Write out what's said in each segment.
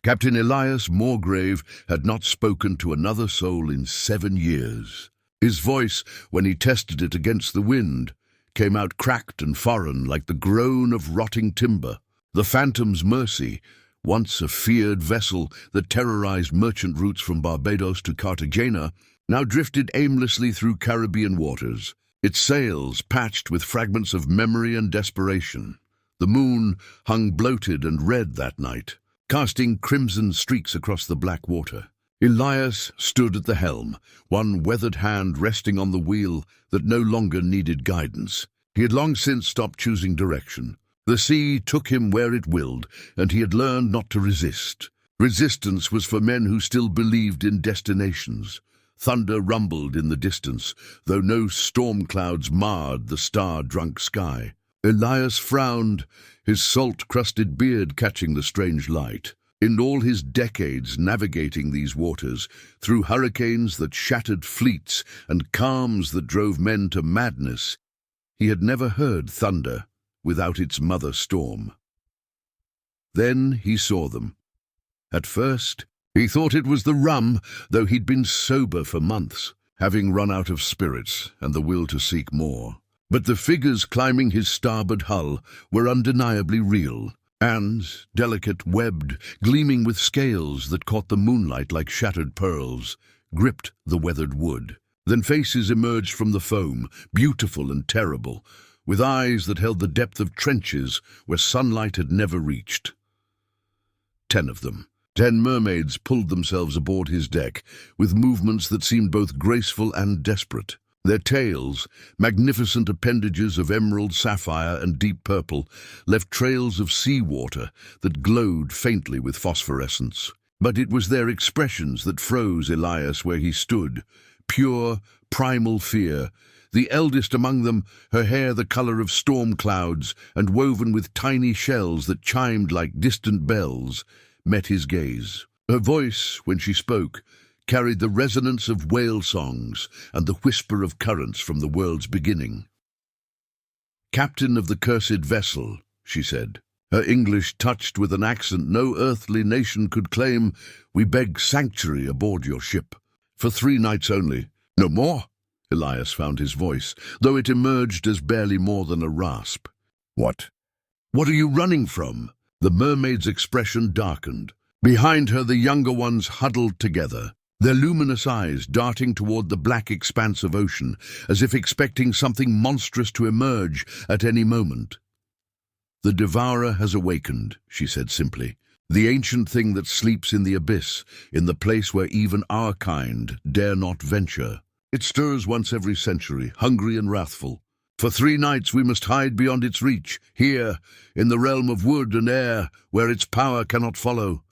Captain Elias Moregrave had not spoken to another soul in 7 years. His voice, when he tested it against the wind, came out cracked and foreign like the groan of rotting timber. The Phantom's Mercy, once a feared vessel that terrorized merchant routes from Barbados to Cartagena, now drifted aimlessly through Caribbean waters, its sails patched with fragments of memory and desperation. The moon hung bloated and red that night, casting crimson streaks across the black water. Elias stood at the helm, one weathered hand resting on the wheel that no longer needed guidance. He had long since stopped choosing direction. The sea took him where it willed, and he had learned not to resist. Resistance was for men who still believed in destinations. Thunder rumbled in the distance, though no storm clouds marred the star-drunk sky. Elias frowned, his salt-crusted beard catching the strange light. In all his decades navigating these waters, through hurricanes that shattered fleets and calms that drove men to madness, he had never heard thunder without its mother storm. Then he saw them. At first, he thought it was the rum, though he'd been sober for months, having run out of spirits and the will to seek more. But the figures climbing his starboard hull were undeniably real. Hands, delicate, webbed, gleaming with scales that caught the moonlight like shattered pearls, gripped the weathered wood. Then faces emerged from the foam, beautiful and terrible, with eyes that held the depth of trenches where sunlight had never reached. 10 of them. 10 mermaids pulled themselves aboard his deck, with movements that seemed both graceful and desperate. Their tails, magnificent appendages of emerald, sapphire, and deep purple, left trails of sea-water that glowed faintly with phosphorescence. But it was their expressions that froze Elias where he stood, pure, primal fear. The eldest among them, her hair the color of storm clouds and woven with tiny shells that chimed like distant bells, met his gaze. Her voice, when she spoke, carried the resonance of whale songs and the whisper of currents from the world's beginning. "Captain of the cursed vessel," she said, her English touched with an accent no earthly nation could claim, "we beg sanctuary aboard your ship. For 3 nights only. No more." Elias found his voice, though it emerged as barely more than a rasp. "What? What are you running from?" The mermaid's expression darkened. Behind her, the younger ones huddled together, their luminous eyes darting toward the black expanse of ocean, as if expecting something monstrous to emerge at any moment. "The devourer has awakened," she said simply. "The ancient thing that sleeps in the abyss, in the place where even our kind dare not venture. It stirs once every century, hungry and wrathful. For 3 nights we must hide beyond its reach, here, in the realm of wood and air, where its power cannot follow.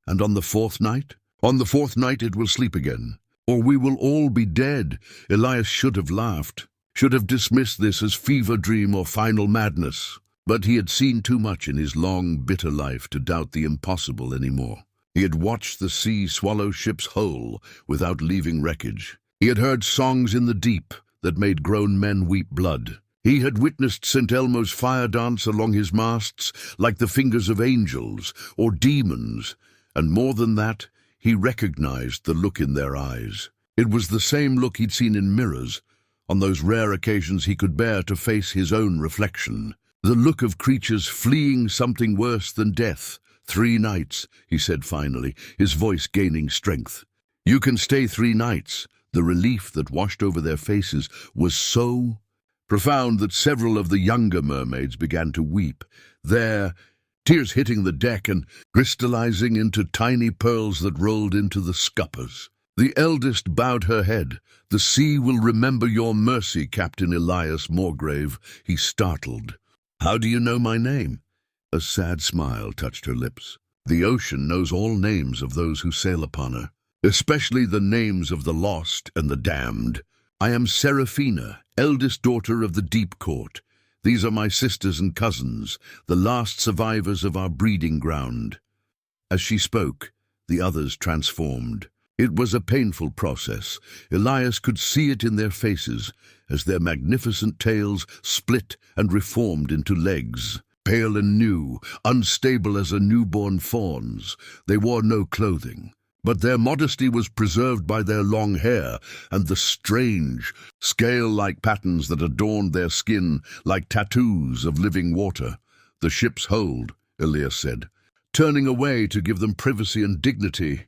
And on the 4th night? On the 4th night it will sleep again, or we will all be dead." Elias should have laughed, should have dismissed this as fever dream or final madness. But he had seen too much in his long, bitter life to doubt the impossible anymore. He had watched the sea swallow ships whole without leaving wreckage. He had heard songs in the deep that made grown men weep blood. He had witnessed St. Elmo's fire dance along his masts like the fingers of angels or demons, and more than that, he recognized the look in their eyes. It was the same look he'd seen in mirrors, on those rare occasions he could bear to face his own reflection. The look of creatures fleeing something worse than death. 3 nights, he said finally, his voice gaining strength. "You can stay 3 nights. The relief that washed over their faces was so profound that several of the younger mermaids began to weep, their tears hitting the deck and crystallizing into tiny pearls that rolled into the scuppers. The eldest bowed her head. "The sea will remember your mercy, Captain Elias Moregrave," he startled. "How do you know my name?" A sad smile touched her lips. "The ocean knows all names of those who sail upon her, especially the names of the lost and the damned. I am Seraphina, eldest daughter of the Deep Court. These are my sisters and cousins, the last survivors of our breeding ground." As she spoke, the others transformed. It was a painful process. Elias could see it in their faces, as their magnificent tails split and reformed into legs. pale and new, unstable as a newborn fawn's. They wore no clothing, but their modesty was preserved by their long hair and the strange, scale-like patterns that adorned their skin like tattoos of living water. "The ship's hold," Elias said, turning away to give them privacy and dignity.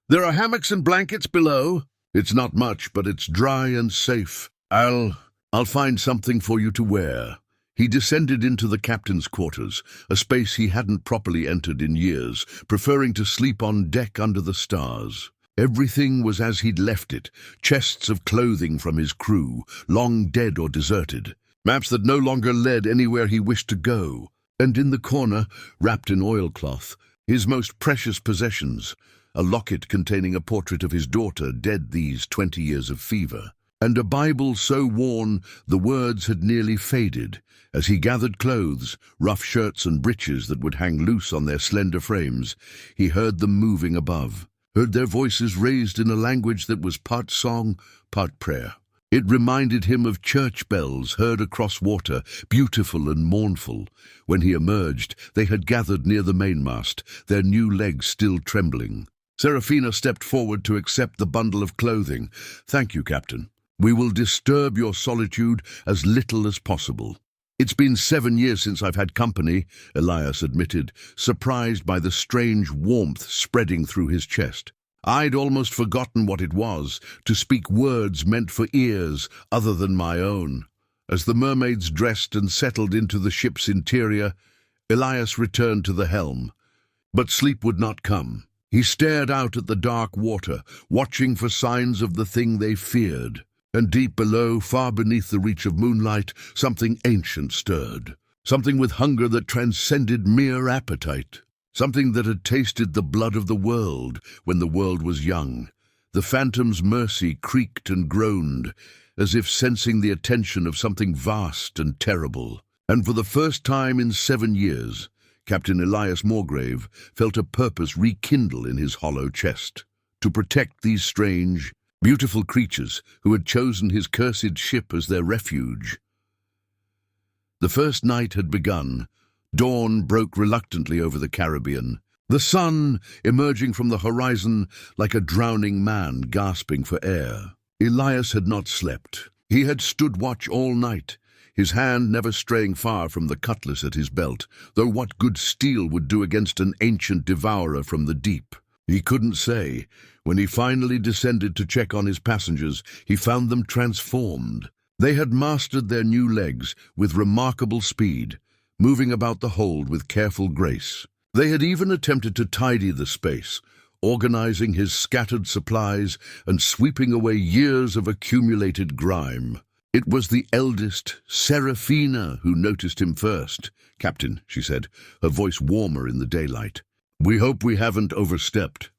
"There are hammocks and blankets below. It's not much, but it's dry and safe. I'll find something for you to wear." He descended into the captain's quarters, a space he hadn't properly entered in years, preferring to sleep on deck under the stars. Everything was as he'd left it, chests of clothing from his crew, long dead or deserted, maps that no longer led anywhere he wished to go, and in the corner, wrapped in oilcloth, his most precious possessions, a locket containing a portrait of his daughter dead these 20 years of fever, and a Bible so worn the words had nearly faded. As he gathered clothes, rough shirts and breeches that would hang loose on their slender frames, he heard them moving above, heard their voices raised in a language that was part song, part prayer. It reminded him of church bells heard across water, beautiful and mournful. When he emerged, they had gathered near the mainmast, their new legs still trembling. Serafina stepped forward to accept the bundle of clothing. "Thank you, Captain. We will disturb your solitude as little as possible." "It's been 7 years since I've had company," Elias admitted, surprised by the strange warmth spreading through his chest. "I'd almost forgotten what it was, to speak words meant for ears other than my own." As the mermaids dressed and settled into the ship's interior, Elias returned to the helm. But sleep would not come. He stared out at the dark water, watching for signs of the thing they feared. And deep below, far beneath the reach of moonlight, something ancient stirred. Something with hunger that transcended mere appetite. Something that had tasted the blood of the world when the world was young. The phantom's mercy creaked and groaned, as if sensing the attention of something vast and terrible. And for the first time in 7 years, Captain Elias Morgrave felt a purpose rekindle in his hollow chest. To protect these strange, beautiful creatures who had chosen his cursed ship as their refuge. The first night had begun. Dawn broke reluctantly over the Caribbean, the sun emerging from the horizon like a drowning man gasping for air. Elias had not slept. He had stood watch all night, his hand never straying far from the cutlass at his belt, though what good steel would do against an ancient devourer from the deep? He couldn't say. When he finally descended to check on his passengers, he found them transformed. They had mastered their new legs with remarkable speed, moving about the hold with careful grace. They had even attempted to tidy the space, organizing his scattered supplies and sweeping away years of accumulated grime. It was the eldest, Serafina, who noticed him first. "Captain," she said, her voice warmer in the daylight, "we hope we haven't overstepped.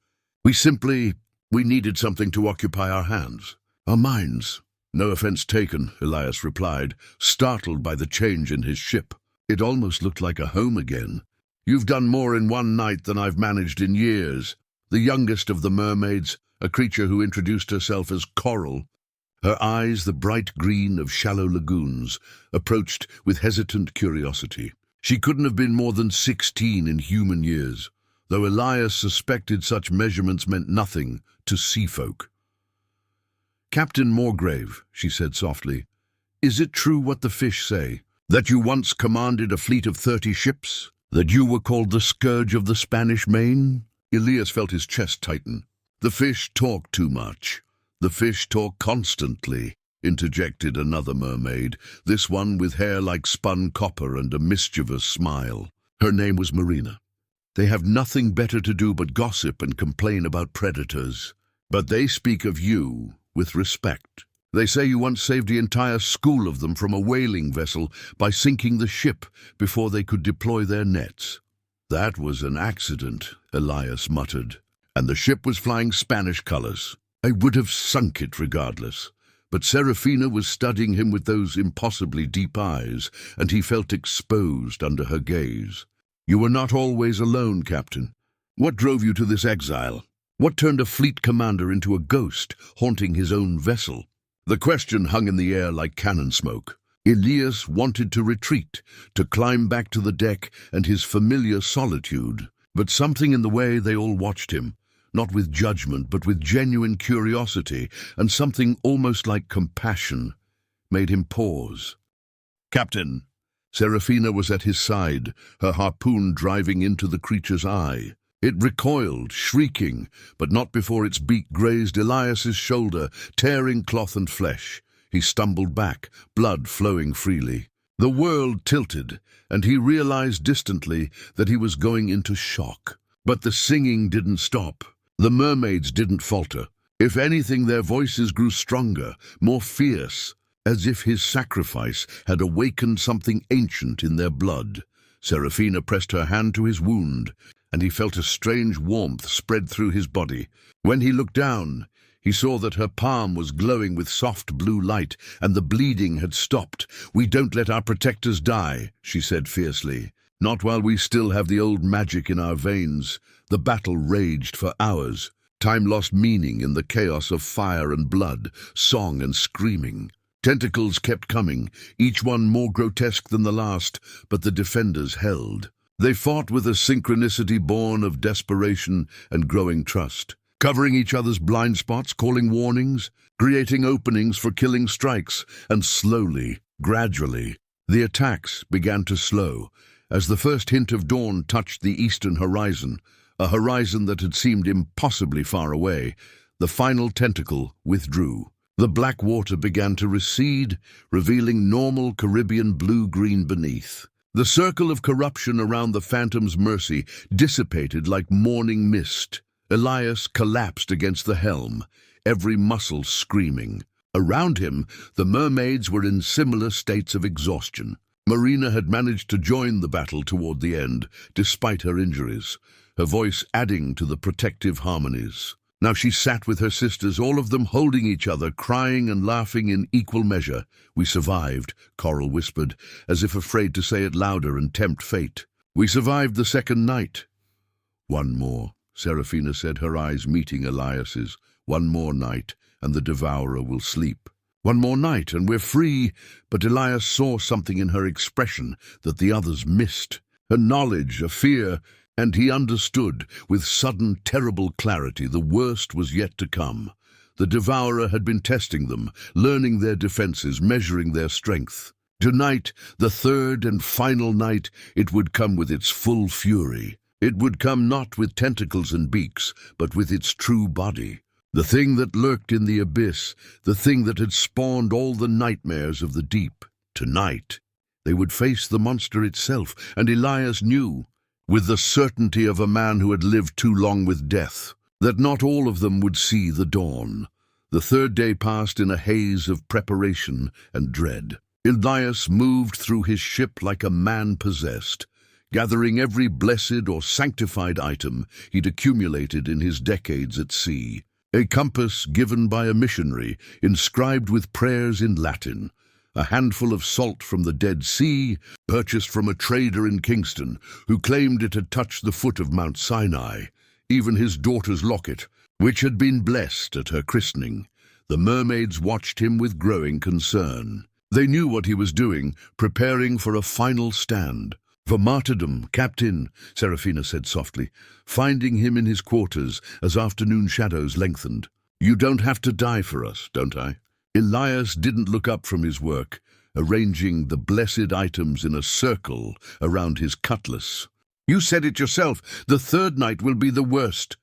We needed something to occupy our hands, our minds." "No offense taken," Elias replied, startled by the change in his ship. It almost looked like a home again. "You've done more in one night than I've managed in years." The youngest of the mermaids, a creature who introduced herself as Coral, her eyes the bright green of shallow lagoons, approached with hesitant curiosity. She couldn't have been more than 16 in human years, though Elias suspected such measurements meant nothing to sea folk. "Captain Morgrave," she said softly, "is it true what the fish say, that you once commanded a fleet of 30 ships? That you were called the Scourge of the Spanish Main?" Elias felt his chest tighten. "The fish talk too much. The fish talk constantly," interjected another mermaid, this one with hair like spun copper and a mischievous smile. Her name was Marina. "They have nothing better to do but gossip and complain about predators. But they speak of you with respect. They say you once saved the entire school of them from a whaling vessel by sinking the ship before they could deploy their nets." "That was an accident," Elias muttered, "and the ship was flying Spanish colors. I would have sunk it regardless." But Serafina was studying him with those impossibly deep eyes, and he felt exposed under her gaze. "You were not always alone, Captain. What drove you to this exile? What turned a fleet commander into a ghost, haunting his own vessel?" The question hung in the air like cannon smoke. Elias wanted to retreat, to climb back to the deck and his familiar solitude. But something in the way they all watched him, not with judgment but with genuine curiosity and something almost like compassion, made him pause. "Captain!" Serafina was at his side, her harpoon driving into the creature's eye. It recoiled, shrieking, but not before its beak grazed Elias's shoulder, tearing cloth and flesh. He stumbled back, blood flowing freely. The world tilted, and he realized distantly that he was going into shock. But the singing didn't stop. The mermaids didn't falter. If anything, their voices grew stronger, more fierce, as if his sacrifice had awakened something ancient in their blood. Serafina pressed her hand to his wound, and he felt a strange warmth spread through his body. When he looked down, he saw that her palm was glowing with soft blue light, and the bleeding had stopped. "We don't let our protectors die," she said fiercely. "Not while we still have the old magic in our veins." The battle raged for hours. Time lost meaning in the chaos of fire and blood, song and screaming. Tentacles kept coming, each one more grotesque than the last, but the defenders held. They fought with a synchronicity born of desperation and growing trust, covering each other's blind spots, calling warnings, creating openings for killing strikes, and slowly, gradually, the attacks began to slow. As the first hint of dawn touched the eastern horizon, a horizon that had seemed impossibly far away, the final tentacle withdrew. The black water began to recede, revealing normal Caribbean blue-green beneath. The circle of corruption around the phantom's mercy dissipated like morning mist. Elias collapsed against the helm, every muscle screaming. Around him, the mermaids were in similar states of exhaustion. Marina had managed to join the battle toward the end, despite her injuries, her voice adding to the protective harmonies. Now she sat with her sisters, all of them holding each other, crying and laughing in equal measure. "We survived," Coral whispered, as if afraid to say it louder and tempt fate. "We survived the second night." "One more," Serafina said, her eyes meeting Elias's. "One more night, and the devourer will sleep." "One more night, and we're free." But Elias saw something in her expression that the others missed. A knowledge, a fear, and he understood, with sudden, terrible clarity, the worst was yet to come. The devourer had been testing them, learning their defenses, measuring their strength. Tonight, the third and final night, it would come with its full fury. It would come not with tentacles and beaks, but with its true body. The thing that lurked in the abyss, the thing that had spawned all the nightmares of the deep. Tonight, they would face the monster itself, and Elias knew, with the certainty of a man who had lived too long with death, that not all of them would see the dawn. The third day passed in a haze of preparation and dread. Elias moved through his ship like a man possessed, gathering every blessed or sanctified item he'd accumulated in his decades at sea. A compass given by a missionary, inscribed with prayers in Latin. A handful of salt from the Dead Sea, purchased from a trader in Kingston, who claimed it had touched the foot of Mount Sinai. Even his daughter's locket, which had been blessed at her christening. The mermaids watched him with growing concern. They knew what he was doing, preparing for a final stand. "For martyrdom, Captain," Serafina said softly, finding him in his quarters as afternoon shadows lengthened. "You don't have to die for us, don't I?" Elias didn't look up from his work, arranging the blessed items in a circle around his cutlass. "You said it yourself. The third night will be the worst.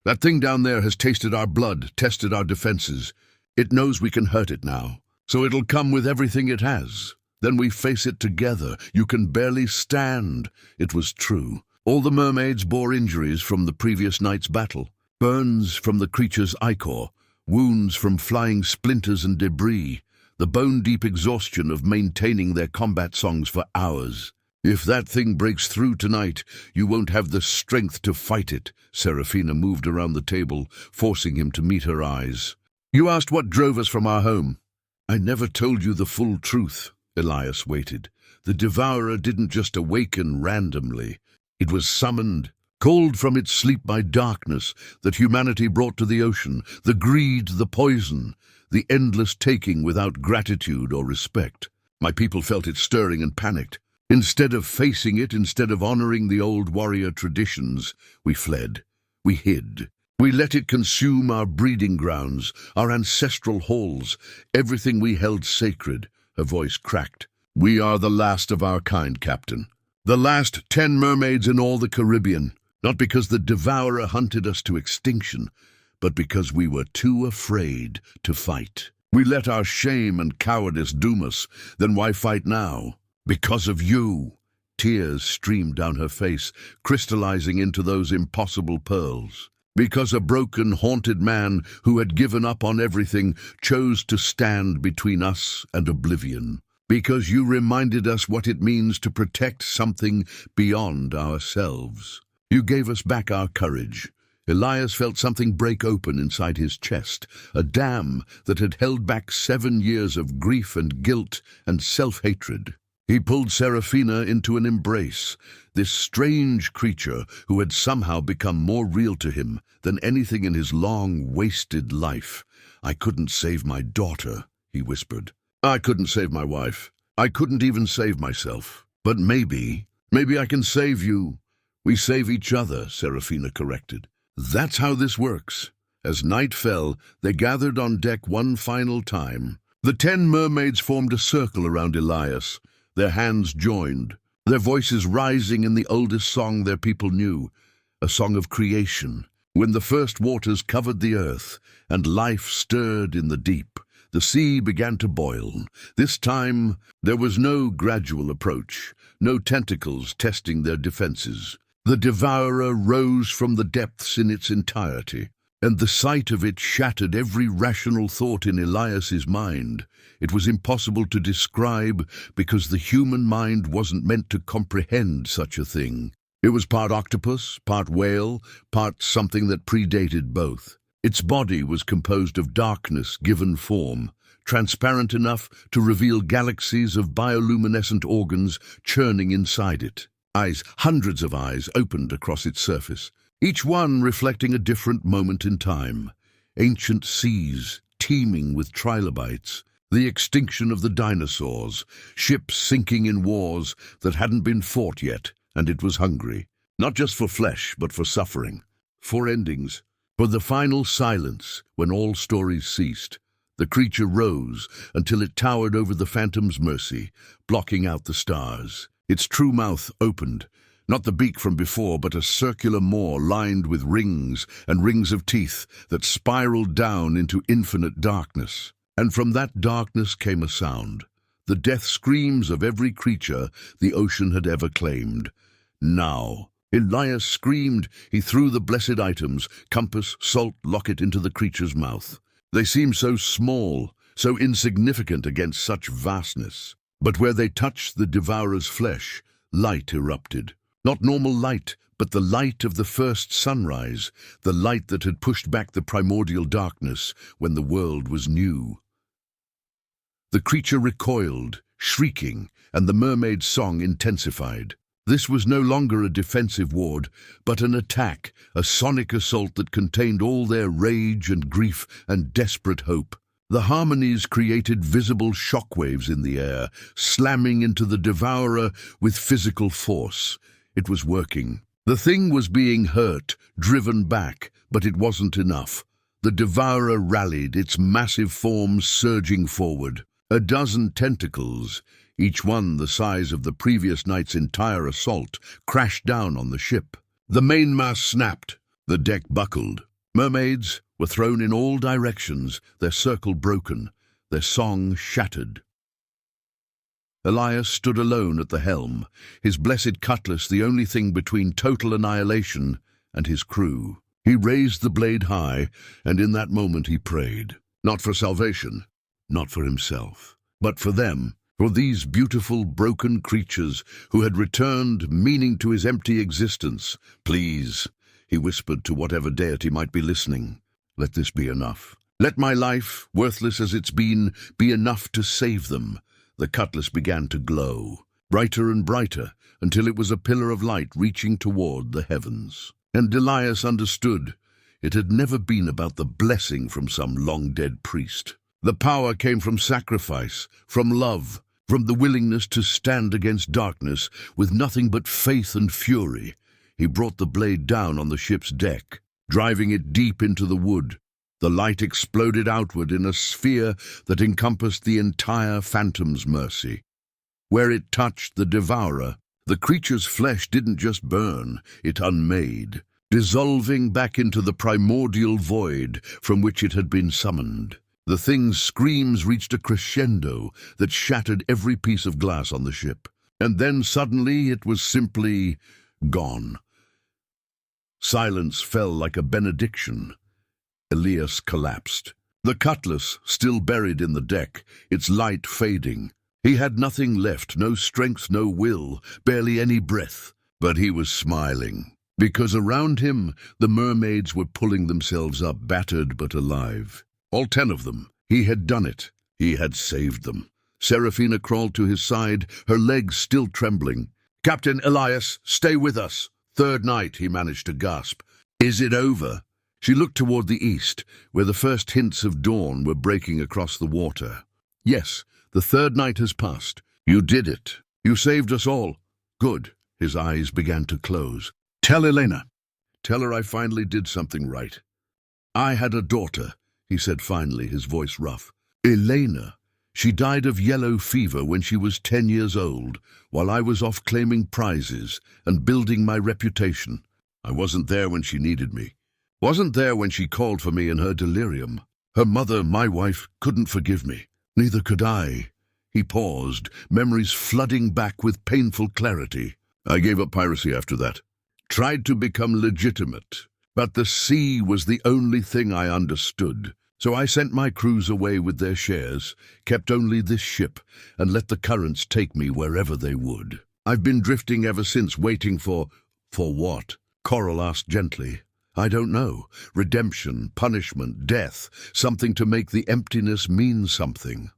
That thing down there has tasted our blood, tested our defenses. It knows we can hurt it now, so it'll come with everything it has. Then we face it together. You can barely stand." It was true. All the mermaids bore injuries from the previous night's battle. Burns from the creature's ichor, wounds from flying splinters and debris, the bone-deep exhaustion of maintaining their combat songs for hours. "If that thing breaks through tonight, you won't have the strength to fight it." Serafina moved around the table, forcing him to meet her eyes. "You asked what drove us from our home. I never told you the full truth." Elias waited. The devourer didn't just awaken randomly. It was summoned, called from its sleep by darkness that humanity brought to the ocean, the greed, the poison, the endless taking without gratitude or respect. My people felt it stirring and panicked. Instead of facing it, instead of honoring the old warrior traditions, we fled. We hid. We let it consume our breeding grounds, our ancestral halls, everything we held sacred. Her voice cracked. We are the last of our kind, Captain. The last 10 mermaids in all the Caribbean. Not because the devourer hunted us to extinction, but because we were too afraid to fight. We let our shame and cowardice doom us. Then why fight now? Because of you. Tears streamed down her face, crystallizing into those impossible pearls. Because a broken, haunted man who had given up on everything chose to stand between us and oblivion. Because you reminded us what it means to protect something beyond ourselves. You gave us back our courage. Elias felt something break open inside his chest, a dam that had held back 7 years of grief and guilt and self-hatred. He pulled Serafina into an embrace, this strange creature who had somehow become more real to him than anything in his long, wasted life. I couldn't save my daughter, he whispered. I couldn't save my wife. I couldn't even save myself. But maybe I can save you. We save each other, Serafina corrected. That's how this works. As night fell, they gathered on deck one final time. The 10 mermaids formed a circle around Elias, their hands joined, their voices rising in the oldest song their people knew, a song of creation. When the first waters covered the earth and life stirred in the deep, the sea began to boil. This time, there was no gradual approach, no tentacles testing their defenses. The devourer rose from the depths in its entirety, and the sight of it shattered every rational thought in Elias's mind. It was impossible to describe because the human mind wasn't meant to comprehend such a thing. It was part octopus, part whale, part something that predated both. Its body was composed of darkness given form, transparent enough to reveal galaxies of bioluminescent organs churning inside it. Eyes, hundreds of eyes, opened across its surface, each one reflecting a different moment in time. Ancient seas, teeming with trilobites, the extinction of the dinosaurs, ships sinking in wars that hadn't been fought yet, and it was hungry, not just for flesh, but for suffering, for endings, for the final silence when all stories ceased. The creature rose until it towered over the phantom's mercy, blocking out the stars. Its true mouth opened, not the beak from before, but a circular maw lined with rings and rings of teeth that spiraled down into infinite darkness. And from that darkness came a sound, the death screams of every creature the ocean had ever claimed. Now, Elias screamed. He threw the blessed items, compass, salt, locket, into the creature's mouth. They seemed so small, so insignificant against such vastness. But where they touched the devourer's flesh, light erupted. Not normal light, but the light of the first sunrise, the light that had pushed back the primordial darkness when the world was new. The creature recoiled, shrieking, and the mermaid's song intensified. This was no longer a defensive ward, but an attack, a sonic assault that contained all their rage and grief and desperate hope. The harmonies created visible shockwaves in the air, slamming into the devourer with physical force. It was working. The thing was being hurt, driven back, but it wasn't enough. The devourer rallied, its massive form surging forward. A dozen tentacles, each one the size of the previous night's entire assault, crashed down on the ship. The mainmast snapped. The deck buckled. Mermaids were thrown in all directions, their circle broken, their song shattered. Elias stood alone at the helm, his blessed cutlass the only thing between total annihilation and his crew. He raised the blade high, and in that moment he prayed. Not for salvation, not for himself, but for them, for these beautiful, broken creatures who had returned meaning to his empty existence. Please, he whispered to whatever deity might be listening, let this be enough. Let my life, worthless as it's been, be enough to save them. The cutlass began to glow, brighter and brighter, until it was a pillar of light reaching toward the heavens. And Elias understood. It had never been about the blessing from some long-dead priest. The power came from sacrifice, from love, From the willingness to stand against darkness with nothing but faith and fury, he brought the blade down on the ship's deck, driving it deep into the wood. The light exploded outward in a sphere that encompassed the entire Phantom's mercy. Where it touched the devourer, the creature's flesh didn't just burn, it unmade, dissolving back into the primordial void from which it had been summoned. The thing's screams reached a crescendo that shattered every piece of glass on the ship. And then suddenly it was simply gone. Silence fell like a benediction. Elias collapsed. The cutlass still buried in the deck, its light fading. He had nothing left, no strength, no will, barely any breath. But he was smiling, because around him the mermaids were pulling themselves up, battered but alive. All 10 of them. He had done it. He had saved them. Serafina crawled to his side, her legs still trembling. "Captain Elias, stay with us." "Third night," he managed to gasp. "Is it over?" She looked toward the east, where the first hints of dawn were breaking across the water. "Yes, the 3rd night has passed. You did it. You saved us all." "Good." His eyes began to close. "Tell Elena. Tell her I finally did something right. I had a daughter," he said finally, his voice rough. "Elena. She died of yellow fever when she was 10 years old, while I was off claiming prizes and building my reputation. I wasn't there when she needed me. Wasn't there when she called for me in her delirium. Her mother, my wife, couldn't forgive me. Neither could I." He paused, memories flooding back with painful clarity. "I gave up piracy after that. Tried to become legitimate. But the sea was the only thing I understood. So I sent my crews away with their shares, kept only this ship, and let the currents take me wherever they would. I've been drifting ever since, waiting for what?" Coral asked gently. "I don't know. Redemption, punishment, death, something to make the emptiness mean something."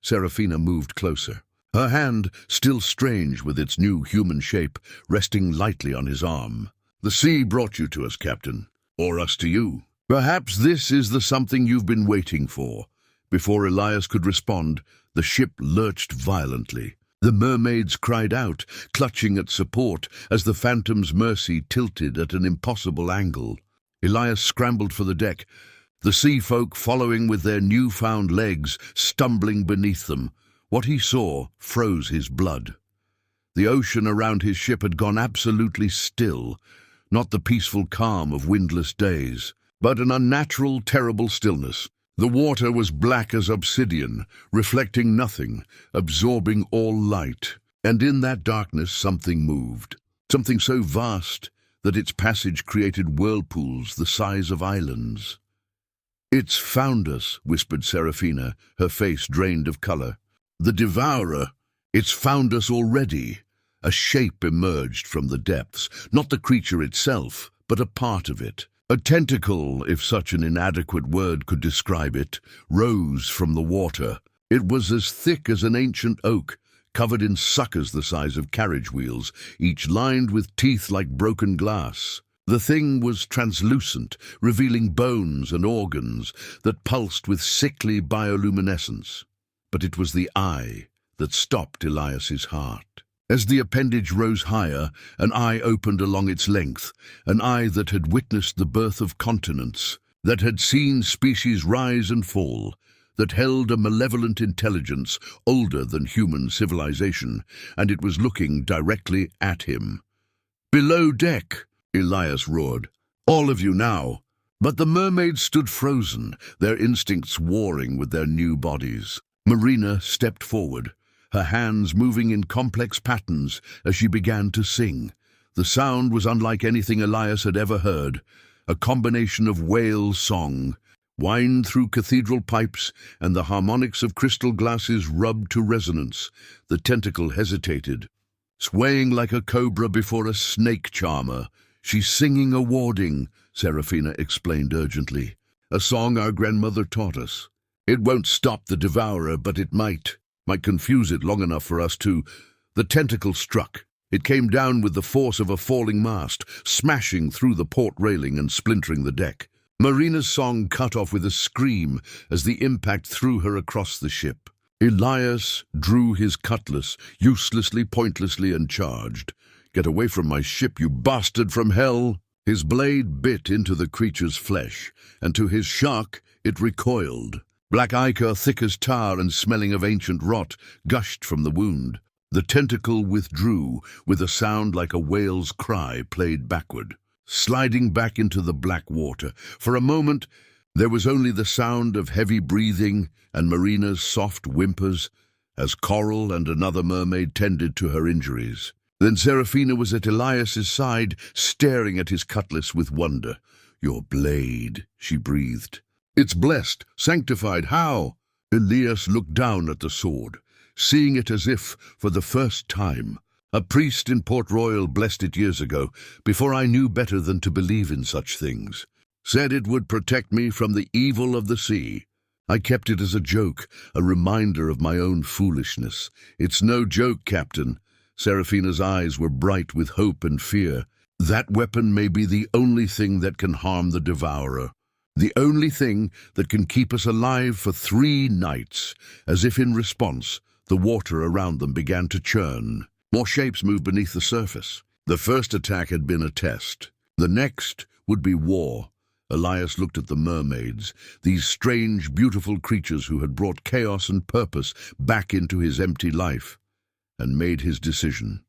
Serafina moved closer. Her hand, still strange with its new human shape, resting lightly on his arm. "The sea brought you to us, Captain. Or us to you. Perhaps this is the something you've been waiting for." Before Elias could respond, the ship lurched violently. The mermaids cried out, clutching at support, as the Phantom's mercy tilted at an impossible angle. Elias scrambled for the deck, the sea folk following with their newfound legs, stumbling beneath them. What he saw froze his blood. The ocean around his ship had gone absolutely still, not the peaceful calm of windless days, but an unnatural, terrible stillness. The water was black as obsidian, reflecting nothing, absorbing all light. And in that darkness something moved, something so vast that its passage created whirlpools the size of islands. "It's found us," whispered Serafina, her face drained of color. "The devourer, it's found us already." A shape emerged from the depths, not the creature itself, but a part of it. A tentacle, if such an inadequate word could describe it, rose from the water. It was as thick as an ancient oak, covered in suckers the size of carriage wheels, each lined with teeth like broken glass. The thing was translucent, revealing bones and organs that pulsed with sickly bioluminescence. But it was the eye that stopped Elias's heart. As the appendage rose higher, an eye opened along its length, an eye that had witnessed the birth of continents, that had seen species rise and fall, that held a malevolent intelligence older than human civilization, and it was looking directly at him. "Below deck!" Elias roared. "All of you now!" But the mermaids stood frozen, their instincts warring with their new bodies. Marina stepped forward, her hands moving in complex patterns as she began to sing. The sound was unlike anything Elias had ever heard, a combination of whale song, whined through cathedral pipes, and the harmonics of crystal glasses rubbed to resonance. The tentacle hesitated, swaying like a cobra before a snake charmer. "She's singing a warding," Serafina explained urgently. "A song our grandmother taught us. It won't stop the devourer, but it might confuse it long enough for us to—" The tentacle struck. It came down with the force of a falling mast, smashing through the port railing and splintering the deck. Marina's song cut off with a scream as the impact threw her across the ship. Elias drew his cutlass, uselessly, pointlessly, and charged. "Get away from my ship, you bastard from hell!" His blade bit into the creature's flesh, and to his shock, it recoiled. Black ichor, thick as tar and smelling of ancient rot, gushed from the wound. The tentacle withdrew, with a sound like a whale's cry played backward, sliding back into the black water. For a moment, there was only the sound of heavy breathing and Marina's soft whimpers as Coral and another mermaid tended to her injuries. Then Seraphina was at Elias's side, staring at his cutlass with wonder. "Your blade," she breathed. "It's blessed, sanctified. How?" Elias looked down at the sword, seeing it as if for the first time. "A priest in Port Royal blessed it years ago, before I knew better than to believe in such things. Said it would protect me from the evil of the sea. I kept it as a joke, a reminder of my own foolishness. It's no joke, Captain." Seraphina's eyes were bright with hope and fear. "That weapon may be the only thing that can harm the devourer. The only thing that can keep us alive for 3 nights." As if in response, the water around them began to churn. More shapes moved beneath the surface. The first attack had been a test. The next would be war. Elias looked at the mermaids, these strange, beautiful creatures who had brought chaos and purpose back into his empty life, and made his decision.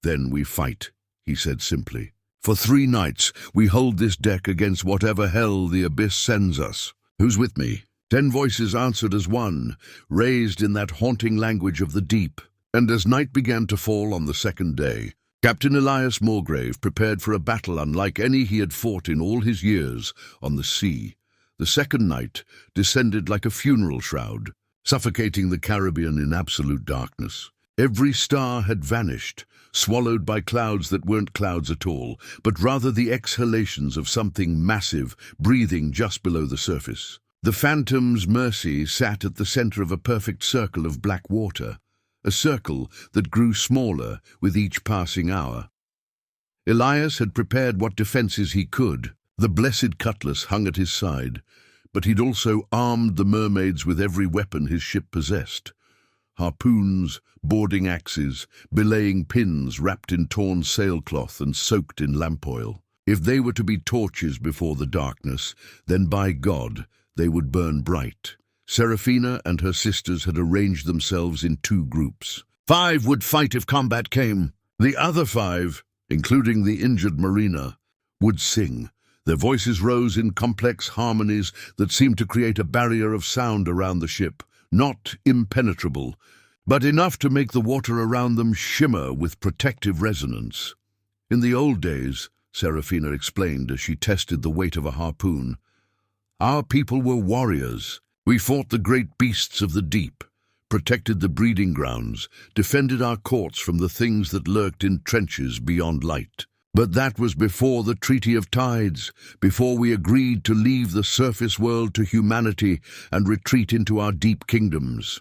"Then we fight," he said simply. "For 3 nights we hold this deck against whatever hell the abyss sends us. Who's with me?" 10 voices answered as one, raised in that haunting language of the deep. And as night began to fall on the second day, Captain Elias Moorgrave prepared for a battle unlike any he had fought in all his years on the sea. The second night descended like a funeral shroud, suffocating the Caribbean in absolute darkness. Every star had vanished, swallowed by clouds that weren't clouds at all, but rather the exhalations of something massive breathing just below the surface. The Phantom's Mercy sat at the center of a perfect circle of black water, a circle that grew smaller with each passing hour. Elias had prepared what defenses he could. The blessed cutlass hung at his side, but he'd also armed the mermaids with every weapon his ship possessed. Harpoons, boarding axes, belaying pins wrapped in torn sailcloth and soaked in lamp oil. If they were to be torches before the darkness, then by God, they would burn bright. Seraphina and her sisters had arranged themselves in 2 groups. 5 would fight if combat came. The other 5, including the injured Marina, would sing. Their voices rose in complex harmonies that seemed to create a barrier of sound around the ship. Not impenetrable, but enough to make the water around them shimmer with protective resonance. "In the old days," Seraphina explained as she tested the weight of a harpoon, "our people were warriors. We fought the great beasts of the deep, protected the breeding grounds, defended our courts from the things that lurked in trenches beyond light. But that was before the Treaty of Tides, before we agreed to leave the surface world to humanity and retreat into our deep kingdoms.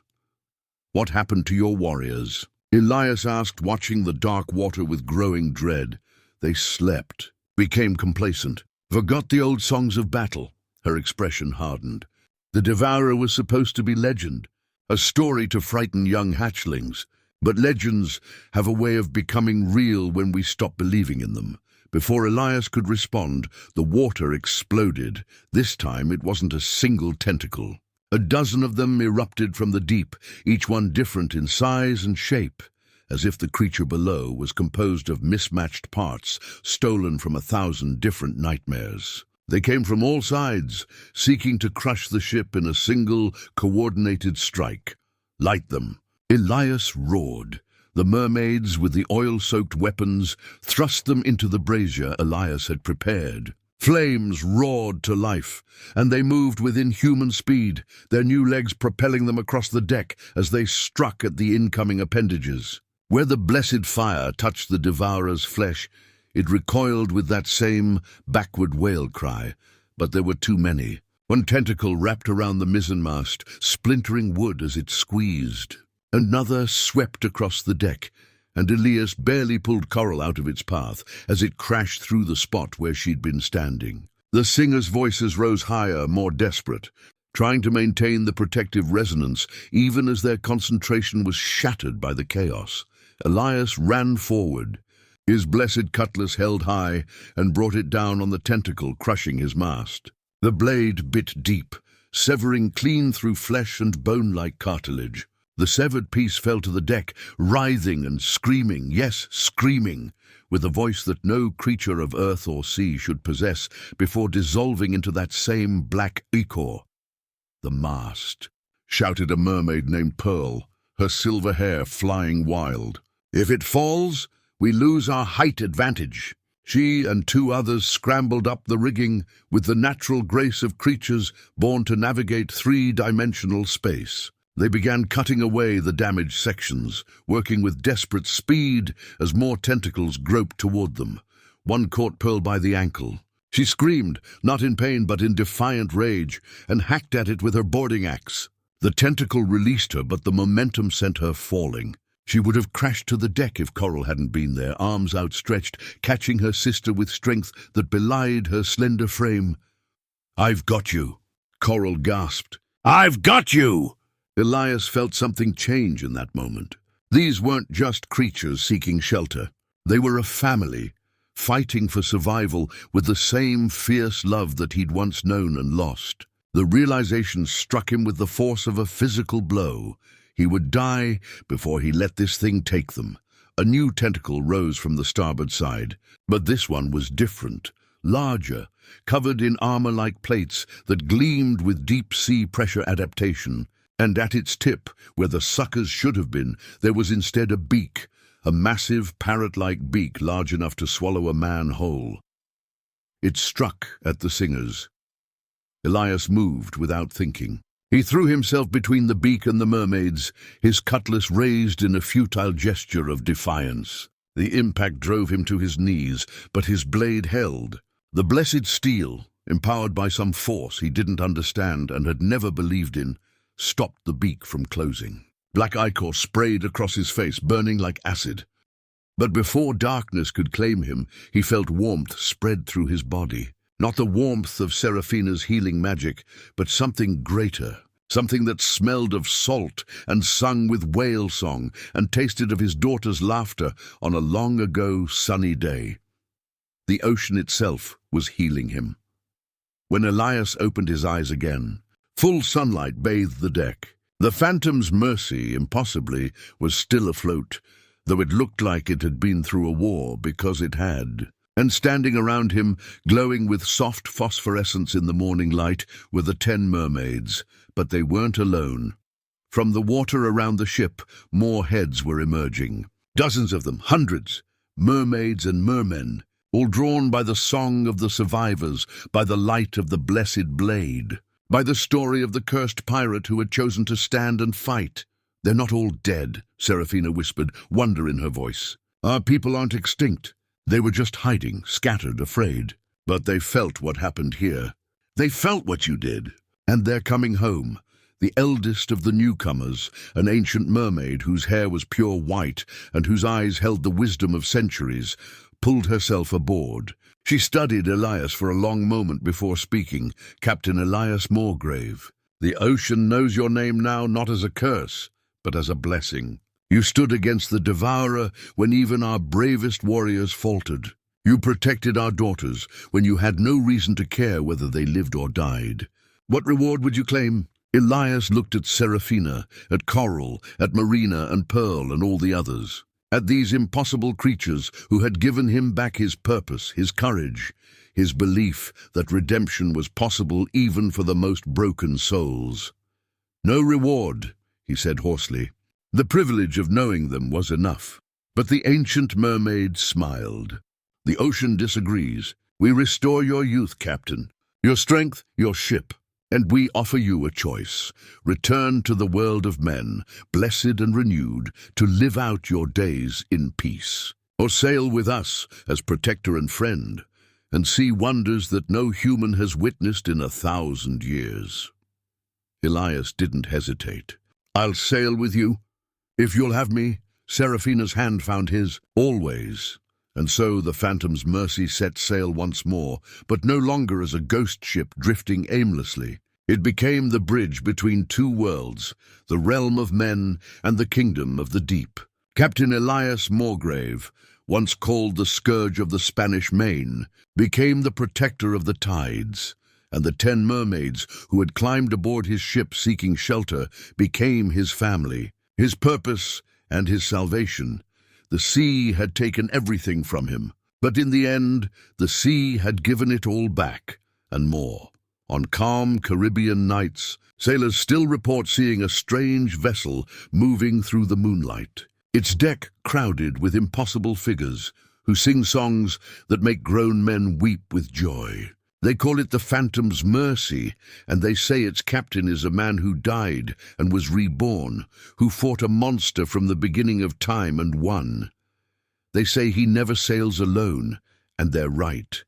What happened to your warriors?" Elias asked, watching the dark water with growing dread. "They slept, became complacent, forgot the old songs of battle." Her expression hardened. "The devourer was supposed to be legend, a story to frighten young hatchlings. But legends have a way of becoming real when we stop believing in them." Before Elias could respond, the water exploded. This time it wasn't a single tentacle. A dozen of them erupted from the deep, each one different in size and shape, as if the creature below was composed of mismatched parts stolen from 1,000 different nightmares. They came from all sides, seeking to crush the ship in a single, coordinated strike. "Light them!" Elias roared. The mermaids, with the oil-soaked weapons, thrust them into the brazier Elias had prepared. Flames roared to life, and they moved with inhuman speed, their new legs propelling them across the deck as they struck at the incoming appendages. Where the blessed fire touched the devourer's flesh, it recoiled with that same backward wail cry, but there were too many. One tentacle wrapped around the mizzenmast, splintering wood as it squeezed. Another swept across the deck, and Elias barely pulled Coral out of its path as it crashed through the spot where she'd been standing. The singers' voices rose higher, more desperate. trying to maintain the protective resonance even as their concentration was shattered by the chaos. Elias ran forward, his blessed cutlass held high, and brought it down on the tentacle, crushing his mast. The blade bit deep, severing clean through flesh and bone-like cartilage. The severed piece fell to the deck, writhing and screaming, yes, screaming, with a voice that no creature of earth or sea should possess before dissolving into that same black ichor. "The mast," shouted a mermaid named Pearl, her silver hair flying wild. "If it falls, we lose our height advantage." She and two others scrambled up the rigging with the natural grace of creatures born to navigate three-dimensional space. They began cutting away the damaged sections, working with desperate speed as more tentacles groped toward them. One caught Pearl by the ankle. She screamed, not in pain but in defiant rage, and hacked at it with her boarding axe. The tentacle released her, but the momentum sent her falling. She would have crashed to the deck if Coral hadn't been there, arms outstretched, catching her sister with strength that belied her slender frame. "I've got you," Coral gasped. "I've got you!" Elias felt something change in that moment. These weren't just creatures seeking shelter. They were a family, fighting for survival with the same fierce love that he'd once known and lost. The realization struck him with the force of a physical blow. He would die before he let this thing take them. A new tentacle rose from the starboard side, but this one was different, larger, covered in armor-like plates that gleamed with deep-sea pressure adaptation. And at its tip, where the suckers should have been, there was instead a beak, a massive parrot-like beak large enough to swallow a man whole. It struck at the singers. Elias moved without thinking. He threw himself between the beak and the mermaids, his cutlass raised in a futile gesture of defiance. The impact drove him to his knees, but his blade held. The blessed steel, empowered by some force he didn't understand and had never believed in, stopped the beak from closing. Black ichor sprayed across his face, burning like acid. But before darkness could claim him, he felt warmth spread through his body. Not the warmth of Seraphina's healing magic, but something greater, something that smelled of salt and sung with whale song and tasted of his daughter's laughter on a long-ago sunny day. The ocean itself was healing him. When Elias opened his eyes again, full sunlight bathed the deck. The Phantom's Mercy, impossibly, was still afloat, though it looked like it had been through a war, because it had. And standing around him, glowing with soft phosphorescence in the morning light, were the 10 mermaids, but they weren't alone. From the water around the ship, more heads were emerging. Dozens of them, hundreds, mermaids and mermen, all drawn by the song of the survivors, by the light of the blessed blade, by the story of the cursed pirate who had chosen to stand and fight. "They're not all dead," Seraphina whispered, wonder in her voice. "Our people aren't extinct. They were just hiding, scattered, afraid. But they felt what happened here. They felt what you did. And they're coming home. The eldest of the newcomers, an ancient mermaid whose hair was pure white and whose eyes held the wisdom of centuries, pulled herself aboard. She studied Elias for a long moment before speaking, Captain Elias Moregrave. "The ocean knows your name now not as a curse, but as a blessing. You stood against the devourer when even our bravest warriors faltered. You protected our daughters when you had no reason to care whether they lived or died. What reward would you claim?" Elias looked at Seraphina, at Coral, at Marina and Pearl and all the others. At these impossible creatures who had given him back his purpose, his courage, his belief that redemption was possible even for the most broken souls. "No reward," he said hoarsely. The privilege of knowing them was enough. But the ancient mermaid smiled. "The ocean disagrees. We restore your youth, Captain, your strength, your ship, and we offer you a choice. Return to the world of men, blessed and renewed, to live out your days in peace. Or sail with us as protector and friend, and see wonders that no human has witnessed in 1,000 years. Elias didn't hesitate. "I'll sail with you. If you'll have me." Seraphina's hand found his. "Always." And so the Phantom's Mercy set sail once more, but no longer as a ghost ship drifting aimlessly. It became the bridge between two worlds, the realm of men and the kingdom of the deep. Captain Elias Morgrave, once called the scourge of the Spanish Main, became the protector of the tides, and the 10 mermaids who had climbed aboard his ship seeking shelter became his family, his purpose and his salvation. The sea had taken everything from him, but in the end, the sea had given it all back, and more. On calm Caribbean nights, sailors still report seeing a strange vessel moving through the moonlight, its deck crowded with impossible figures who sing songs that make grown men weep with joy. They call it the Phantom's Mercy, and they say its captain is a man who died and was reborn, who fought a monster from the beginning of time and won. They say he never sails alone, and they're right.